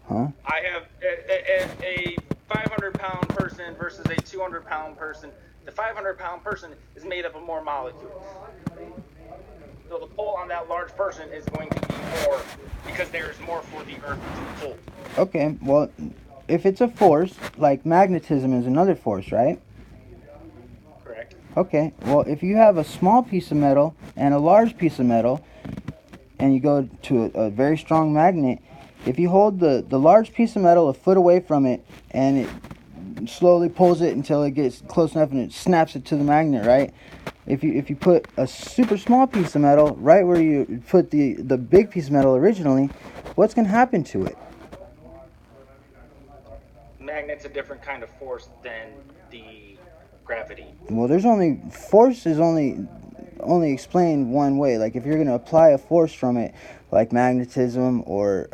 [SPEAKER 2] Huh?
[SPEAKER 1] I have a 500-pound person versus a 200-pound person. The 500-pound person is made up of more molecules. So the pull on that large person is going to be more because there is more for the Earth to pull.
[SPEAKER 2] Okay, well, if it's a force, like magnetism is another force, right?
[SPEAKER 1] Correct.
[SPEAKER 2] Okay, well, if you have a small piece of metal and a large piece of metal, and you go to a very strong magnet, if you hold the large piece of metal a foot away from it and it slowly pulls it until it gets close enough and it snaps it to the magnet, right? If you put a super small piece of metal right where you put the big piece of metal originally, what's going to happen to it?
[SPEAKER 1] Magnet's a different kind of force than the gravity.
[SPEAKER 2] Well, force is only explained one way. Like if you're going to apply a force from it, like magnetism or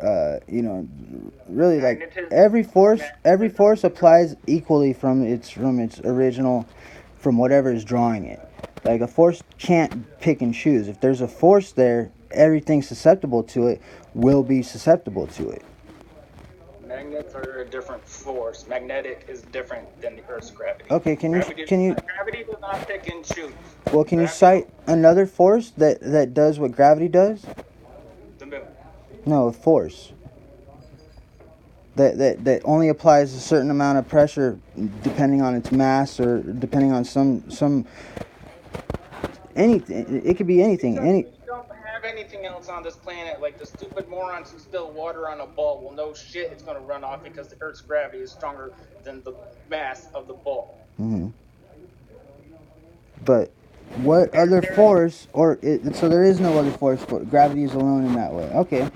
[SPEAKER 2] really like every force applies equally from its original, from whatever is drawing it. Like a force can't pick and choose. If there's a force there, everything susceptible to it will be susceptible to it.
[SPEAKER 1] Magnets are a different force. Magnetic is different than the Earth's gravity.
[SPEAKER 2] Okay,
[SPEAKER 1] gravity does not pick and choose.
[SPEAKER 2] Well, can you cite another force that does what gravity does?
[SPEAKER 1] The moon.
[SPEAKER 2] No, a force that only applies a certain amount of pressure depending on its mass or depending on some anything. It could be anything.
[SPEAKER 1] We don't have anything else on this planet. Like the stupid morons who spill water on a ball. Well, no shit, it's going to run off because the Earth's gravity is stronger than the mass of the ball.
[SPEAKER 2] Mm-hmm. But what other force, so there is no other force, but gravity is alone in that way. Okay,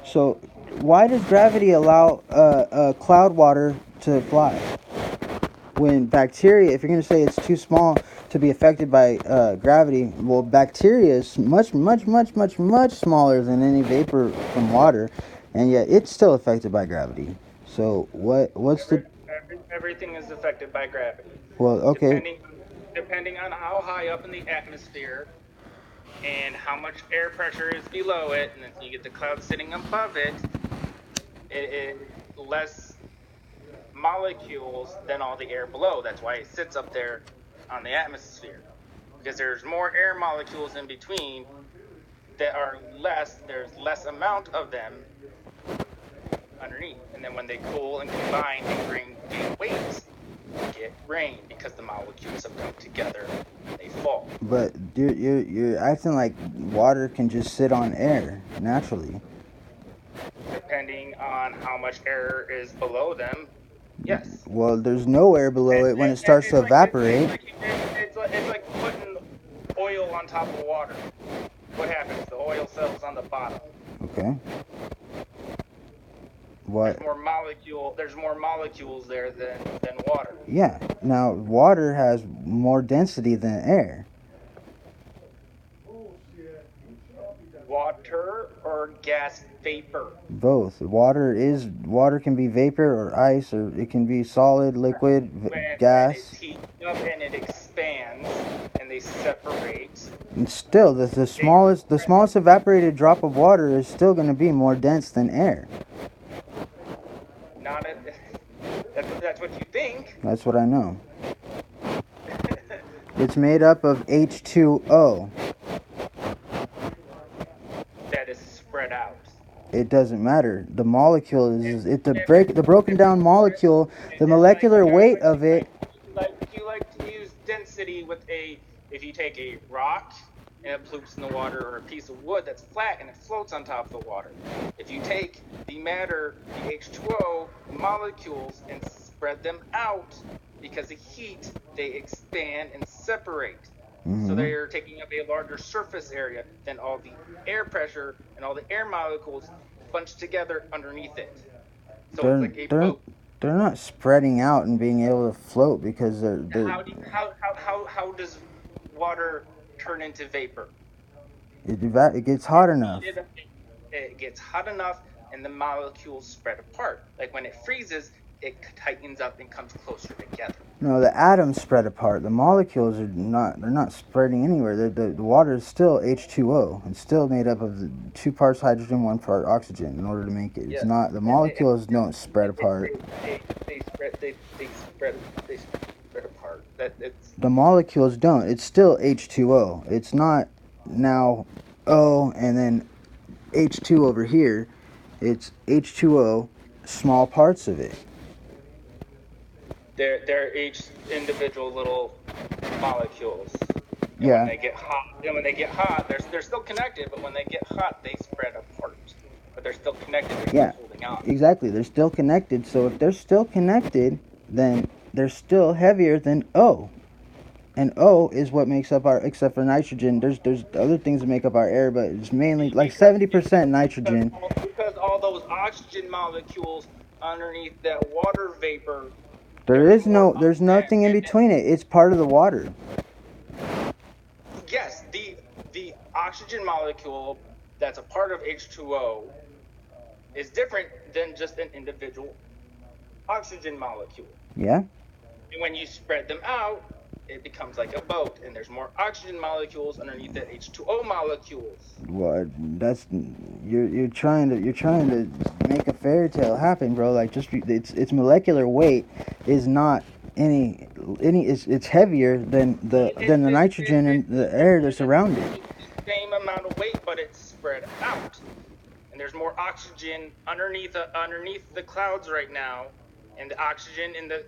[SPEAKER 2] so why does gravity allow cloud water to fly? when bacteria, if you're going to say it's too small to be affected by gravity, well, bacteria is much, much, much, much, much smaller than any vapor from water, and yet it's still affected by gravity. So
[SPEAKER 1] Everything is affected by gravity.
[SPEAKER 2] well, okay.
[SPEAKER 1] Depending on how high up in the atmosphere and how much air pressure is below it, and then you get the cloud sitting above it, it less molecules than all the air below. That's why it sits up there on the atmosphere, because there's more air molecules in between that are less. There's less amount of them underneath, and then when they cool and combine and gain weight, you get rain because the molecules have come together and they fall.
[SPEAKER 2] But you're acting like water can just sit on air naturally.
[SPEAKER 1] Depending on how much air is below them, yes.
[SPEAKER 2] Well, there's no air below it when it starts to evaporate.
[SPEAKER 1] It's like putting oil on top of water. What happens? The oil settles on the bottom.
[SPEAKER 2] Okay. What?
[SPEAKER 1] There's more molecules there than water.
[SPEAKER 2] Yeah. Now, water has more density than air.
[SPEAKER 1] Water or gas vapor?
[SPEAKER 2] Both. Water can be vapor or ice, or it can be solid, liquid, gas.
[SPEAKER 1] It's heated up and it expands, and they separate.
[SPEAKER 2] And still, the smallest evaporated drop of water is still going to be more dense than air.
[SPEAKER 1] That's what you think.
[SPEAKER 2] That's what I know. It's made up of H2O.
[SPEAKER 1] That is spread out.
[SPEAKER 2] It doesn't matter. The molecule the broken down molecule, the molecular weight of it.
[SPEAKER 1] You like to use density if you take a rock and it ploops in the water, or a piece of wood that's flat and it floats on top of the water. If you take the matter, the H2O molecules, and spread them out, because of heat, they expand and separate. Mm-hmm. So they are taking up a larger surface area than all the air pressure and all the air molecules bunched together underneath it. So it's like a boat.
[SPEAKER 2] They're not spreading out and being able to float because they're
[SPEAKER 1] How does water turn into vapor?
[SPEAKER 2] It gets hot enough.
[SPEAKER 1] It gets hot enough and the molecules spread apart. Like when it freezes, it tightens up and comes closer together.
[SPEAKER 2] No, the atoms spread apart. The molecules they're not spreading anywhere. The water is still H2O. It's still made up of 2 parts hydrogen, 1 part oxygen in order to make it. It's not, the molecules don't spread apart.
[SPEAKER 1] They spread apart.
[SPEAKER 2] The molecules don't. It's still H2O. It's not now O and then H2 over here. It's H2O, small parts of it.
[SPEAKER 1] They're each individual little molecules. And
[SPEAKER 2] yeah.
[SPEAKER 1] When they get hot, they're still connected, but when they get hot, they spread apart. But they're still connected. They're still holding on.
[SPEAKER 2] Exactly. They're still connected. So if they're still connected, then they're still heavier than O. And O is what makes up except for nitrogen. There's other things that make up our air, but it's mainly like 70% nitrogen.
[SPEAKER 1] Because all those oxygen molecules underneath that water vapor.
[SPEAKER 2] There's nothing in between it. It's part of the water.
[SPEAKER 1] Yes, the oxygen molecule that's a part of H2O is different than just an individual oxygen molecule.
[SPEAKER 2] Yeah.
[SPEAKER 1] And when you spread them out, it becomes like a boat, and there's more oxygen molecules underneath the H2O molecules.
[SPEAKER 2] Well, that's you're trying to make a fairy tale happen, bro. Like its molecular weight is not any it's heavier than the nitrogen and the air that's around it.
[SPEAKER 1] It's the same amount of weight, but it's spread out, and there's more oxygen underneath the clouds right now. And the oxygen in the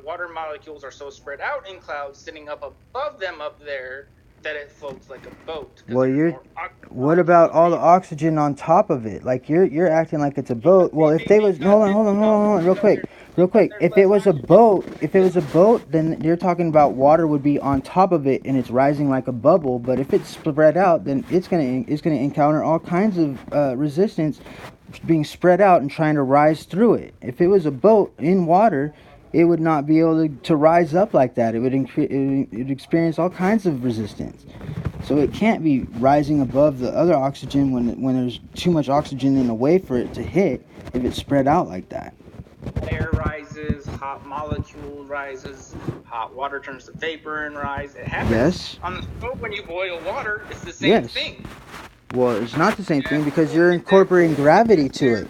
[SPEAKER 1] water molecules are so spread out in clouds, sitting up above them up there, that it floats like a boat.
[SPEAKER 2] Well, what about all the oxygen on top of it? Like you're acting like it's a boat. Well, if they was hold on, real quick. If it was a boat, then you're talking about water would be on top of it and it's rising like a bubble. But if it's spread out, then it's gonna encounter all kinds of resistance, being spread out and trying to rise through it. If it was a boat in water, it would not be able to rise up like that. It would it would experience all kinds of resistance. So it can't be rising above the other oxygen when there's too much oxygen in the way for it to hit if it's spread out like that.
[SPEAKER 1] Air rises, hot molecule rises, hot water turns to vapor and rise. It happens
[SPEAKER 2] Yes.
[SPEAKER 1] on the stove when you boil water. It's the same
[SPEAKER 2] Yes.
[SPEAKER 1] thing.
[SPEAKER 2] Well, it's not the same thing because you're incorporating gravity to it.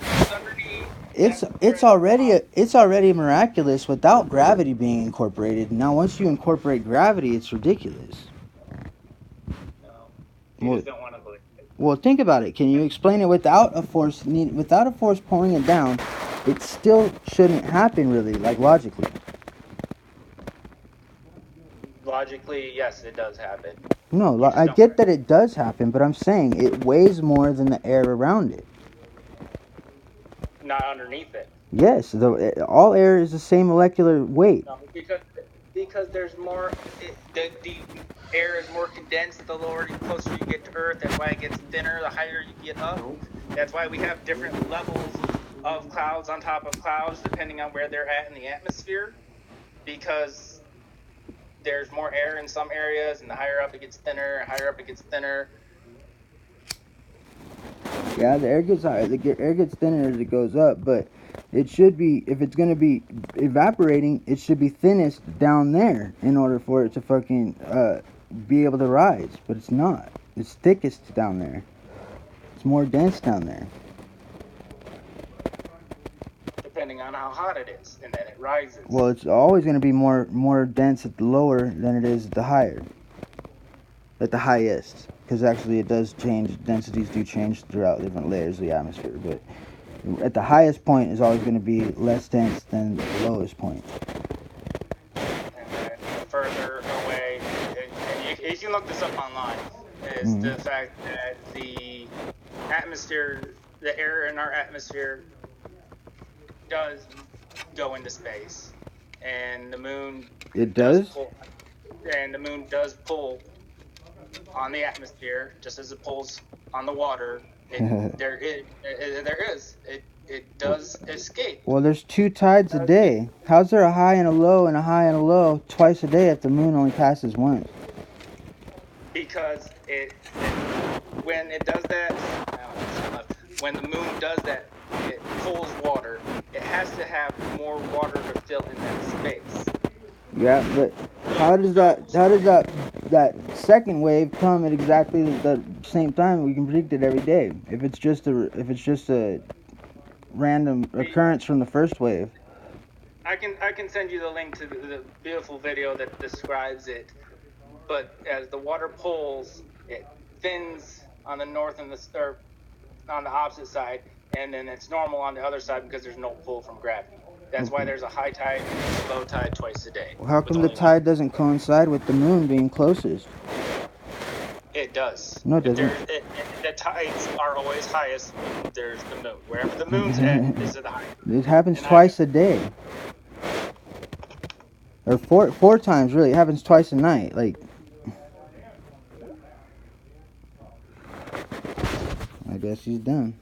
[SPEAKER 2] It's already miraculous without gravity being incorporated. Now, once you incorporate gravity, it's ridiculous.
[SPEAKER 1] No, you just don't want to believe it.
[SPEAKER 2] Well, think about it. Can you explain it without a force pulling it down? It still shouldn't happen, really, like logically.
[SPEAKER 1] Logically, yes, it does happen.
[SPEAKER 2] No, I get that it does happen, but I'm saying it weighs more than the air around it.
[SPEAKER 1] Not underneath it.
[SPEAKER 2] Yes, all air is the same molecular weight.
[SPEAKER 1] No, because there's more. The air is more condensed the closer you get to Earth. That's why it gets thinner the higher you get up. That's why we have different levels of clouds on top of clouds depending on where they're at in the atmosphere. Because there's more air in some areas, and the higher up it gets thinner, higher up it gets thinner.
[SPEAKER 2] Yeah, the air gets higher. The air gets thinner as it goes up, but it should be, if it's going to be evaporating, it should be thinnest down there in order for it to fucking be able to rise. But it's not. It's thickest down there. It's more dense down there.
[SPEAKER 1] Depending on how hot it is, and then it rises.
[SPEAKER 2] Well, it's always going to be more dense at the lower than it is at the higher. At the highest. Because actually it does change. Densities do change throughout different layers of the atmosphere. But at the highest point is always going to be less dense than the lowest point.
[SPEAKER 1] And then further away, and you can look this up online, is the fact that the atmosphere, the air in our atmosphere does go into space. And the moon...
[SPEAKER 2] It does?
[SPEAKER 1] And the moon does pull on the atmosphere, just as it pulls on the water. It does escape.
[SPEAKER 2] Well, there's 2 tides a day. How's there a high and a low and a high and a low twice a day if the moon only passes once?
[SPEAKER 1] Because when it does that, when the moon does that, it pulls water. It has to have more water to fill in that space.
[SPEAKER 2] Yeah, but how does that second wave come at exactly the same time? We can predict it every day. If it's just a random occurrence from the first wave.
[SPEAKER 1] I can send you the link to the beautiful video that describes it. But as the water pulls, it thins on the north and on the opposite side, and then it's normal on the other side because there's no pull from gravity. That's why there's a high tide and a low tide twice a day.
[SPEAKER 2] Well, how come the tide doesn't coincide with the moon being closest?
[SPEAKER 1] It does.
[SPEAKER 2] No, it doesn't.
[SPEAKER 1] The tides are always highest when there's the moon. Wherever the moon's at is at the highest.
[SPEAKER 2] It happens twice a day. Or four times, really. It happens twice a night. Like, I guess he's done.